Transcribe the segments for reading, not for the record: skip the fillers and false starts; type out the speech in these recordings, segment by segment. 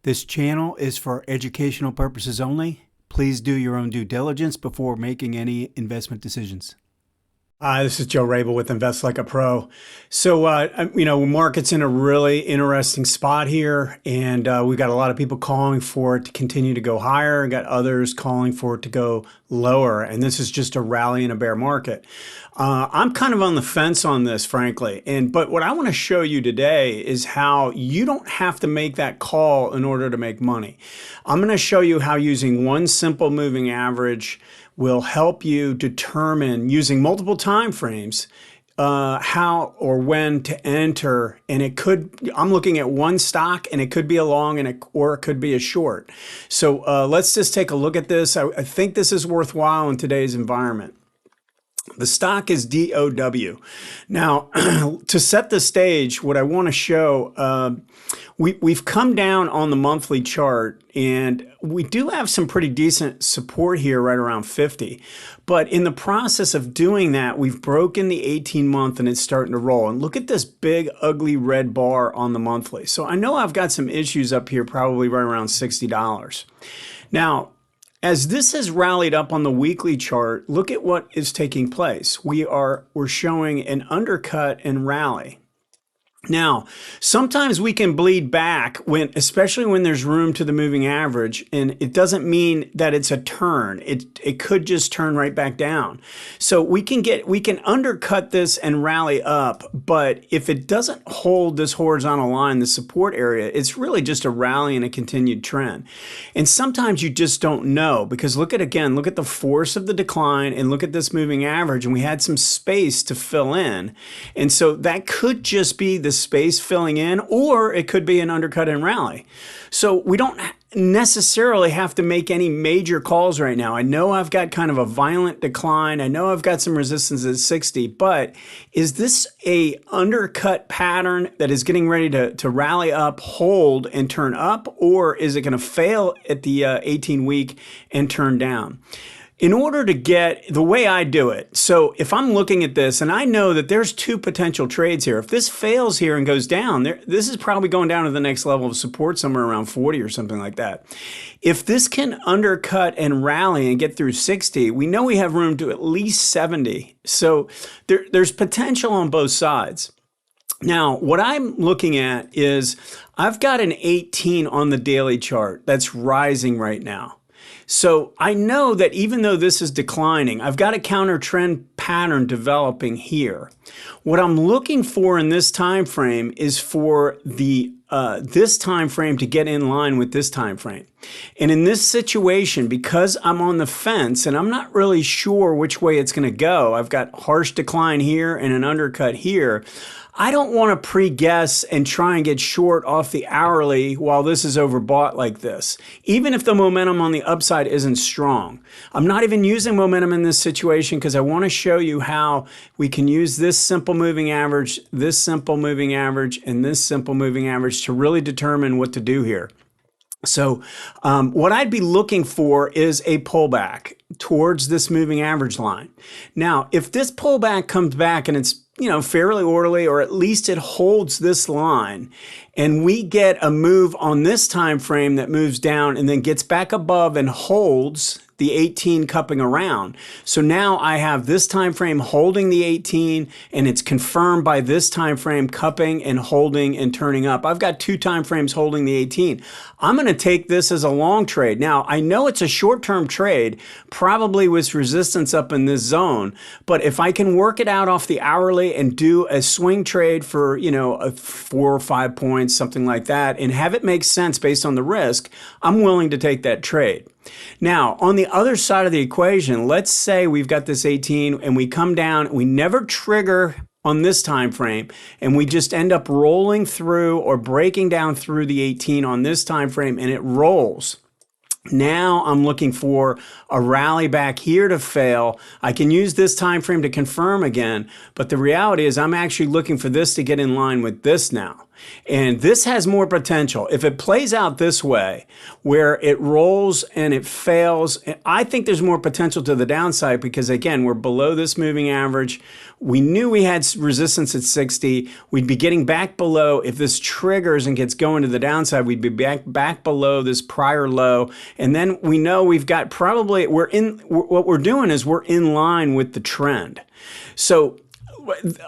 This channel is for educational purposes only. Please do your own due diligence before making any investment decisions. This is Joe Rabil with Invest Like a Pro. So, market's in a really interesting spot here, and we've got a lot of people calling for it to continue to go higher, and got others calling for it to go lower. And this is just a rally in a bear market. I'm kind of on the fence on this, frankly. But what I want to show you today is how you don't have to make that call in order to make money. I'm going to show you how using one simple moving average will help you determine, using multiple time frames, how or when to enter. And I'm looking at one stock, and it could be a long or it could be a short. So let's just take a look at this. I think this is worthwhile in today's environment. The stock is DOW. Now, to set the stage, what I want to show, we've come down on the monthly chart, and we do have some pretty decent support here right around 50. But in the process of doing that, we've broken the 18-month, and it's starting to roll. And look at this big, ugly red bar on the monthly. So I know I've got some issues up here, probably right around $60. Now, as this has rallied up on the weekly chart, look at what is taking place. We're showing an undercut and rally. Now, sometimes we can bleed back especially when there's room to the moving average, and it doesn't mean that it's a turn. It could just turn right back down. So we can undercut this and rally up, but if it doesn't hold this horizontal line, the support area, it's really just a rally and a continued trend. And sometimes you just don't know, because look at the force of the decline, and look at this moving average, and we had some space to fill in. And so that could just be the space filling in, or it could be an undercut and rally. So we don't necessarily have to make any major calls right now. I know I've got kind of a violent decline. I know I've got some resistance at 60, but is this a undercut pattern that is getting ready to rally up, hold, and turn up, or is it going to fail at the 18-week and turn down? In order to get the way I do it, so if I'm looking at this and I know that there's two potential trades here, if this fails here and goes down, this is probably going down to the next level of support, somewhere around 40 or something like that. If this can undercut and rally and get through 60, we know we have room to at least 70. So there's potential on both sides. Now, what I'm looking at is I've got an 18 on the daily chart that's rising right now. So I know that even though this is declining, I've got a counter trend pattern developing here. What I'm looking for in this time frame is for this time frame to get in line with this time frame. And in this situation, because I'm on the fence and I'm not really sure which way it's going to go, I've got harsh decline here and an undercut here. I don't want to pre-guess and try and get short off the hourly while this is overbought like this, even if the momentum on the upside isn't strong. I'm not even using momentum in this situation because I want to show you how we can use this simple moving average, this simple moving average, and this simple moving average to really determine what to do here. So what I'd be looking for is a pullback towards this moving average line. Now, if this pullback comes back and it's fairly orderly, or at least it holds this line, and we get a move on this time frame that moves down and then gets back above and holds the 18 cupping around. So now I have this time frame holding the 18, and it's confirmed by this time frame cupping and holding and turning up. I've got two time frames holding the 18. I'm going to take this as a long trade. Now, I know it's a short-term trade, probably with resistance up in this zone, but if I can work it out off the hourly and do a swing trade for, a 4 or 5 points, something like that, and have it make sense based on the risk, I'm willing to take that trade. Now, on the other side of the equation, let's say we've got this 18 and we come down, we never trigger on this time frame, and we just end up rolling through or breaking down through the 18 on this time frame, and it rolls. Now I'm looking for a rally back here to fail. I can use this time frame to confirm again, but the reality is I'm actually looking for this to get in line with this now. And this has more potential. If it plays out this way, where it rolls and it fails, I think there's more potential to the downside because, again, we're below this moving average. We knew we had resistance at 60. We'd be getting back below. If this triggers and gets going to the downside, we'd be back below this prior low. And then we know we've got probably, what we're doing is we're in line with the trend. So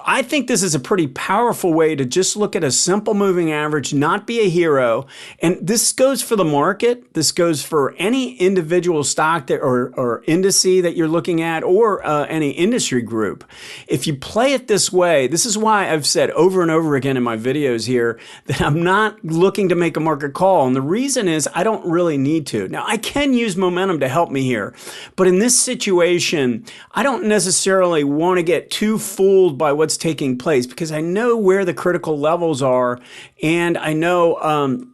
I think this is a pretty powerful way to just look at a simple moving average, not be a hero. And this goes for the market. This goes for any individual stock or indice that you're looking at, or any industry group. If you play it this way, this is why I've said over and over again in my videos here that I'm not looking to make a market call. And the reason is I don't really need to. Now, I can use momentum to help me here. But in this situation, I don't necessarily want to get too fooled by what's taking place, because I know where the critical levels are, and I know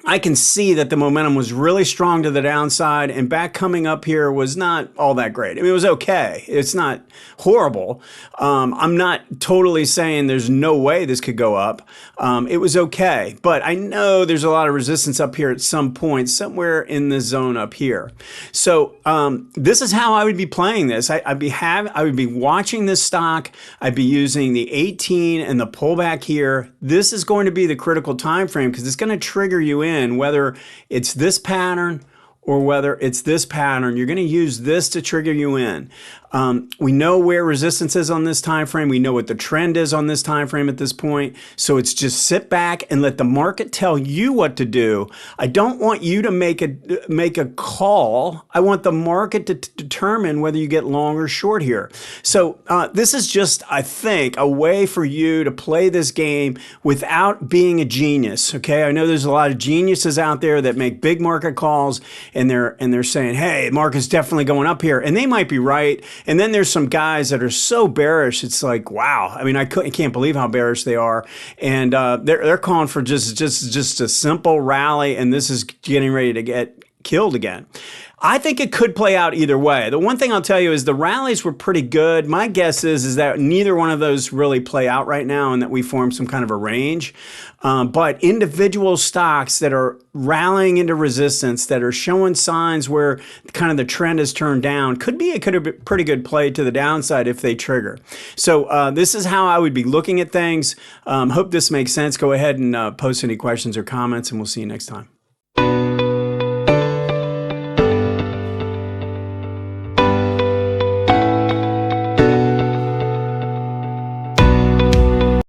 I can see that the momentum was really strong to the downside, and back coming up here was not all that great. I mean, it was okay. It's not horrible. I'm not totally saying there's no way this could go up. It was okay, but I know there's a lot of resistance up here at some point, somewhere in this zone up here. So this is how I would be playing this. I would be watching this stock. I'd be using the 18 and the pullback here. This is going to be the critical time frame, because it's going to trigger you in, whether it's this pattern or whether it's this pattern. You're going to use this to trigger you in. We know where resistance is on this time frame. We know what the trend is on this time frame at this point. So it's just sit back and let the market tell you what to do. I don't want you to make a call. I want the market to determine whether you get long or short here. So this is just, I think, a way for you to play this game without being a genius. Okay, I know there's a lot of geniuses out there that make big market calls, and they're saying, hey, market's definitely going up here, and they might be right. And then there's some guys that are so bearish, it's like, wow. I mean, I can't believe how bearish they are. And they're calling for just a simple rally, and this is getting ready to get killed again. I think it could play out either way. The one thing I'll tell you is the rallies were pretty good. My guess is that neither one of those really play out right now, and that we form some kind of a range. But individual stocks that are rallying into resistance, that are showing signs where kind of the trend has turned down, could be a pretty good play to the downside if they trigger. So this is how I would be looking at things. Hope this makes sense. Go ahead and post any questions or comments, and we'll see you next time.